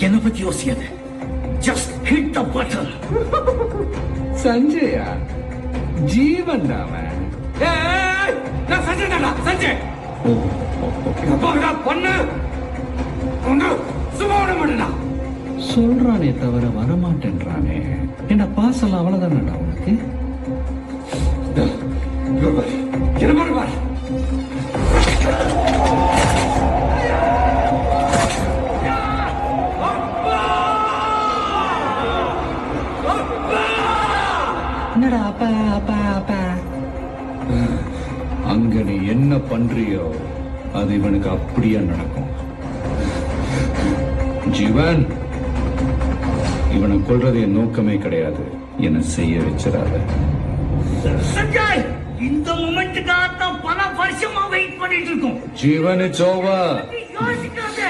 என்னை பத்தி யோசிக்காத. Just hit the button. சஞ்சயா, ஜீவன் அவன். நான் சஞ்சய் தான்டா, சஞ்சய். அப்பா பொண்ணு சும்மா விட மாட்டேனா? சொல்றானே தவிர வரமாட்டேன்றானே. என்ன பாசலாம் அவ்வளவுதானடா உனக்கு? என்ன பாரு. என்னடா அப்பா அப்பா அப்பா? அங்க நீ என்ன பண்றியோ அது இவனுக்கு அப்படியே நடக்கும். ஜீவன், இவனை கொல்றது என் நோக்கமே கிடையாது. என்ன செய்ய வச்சிடாத. சஞ்சய், இந்த மொமெண்ட்டுக்காக தான் பல வருஷமா வெயிட் பண்ணிட்டு இருக்கோம். ஜீவன், இட்ஸ் ஓவர். யோசிக்காத.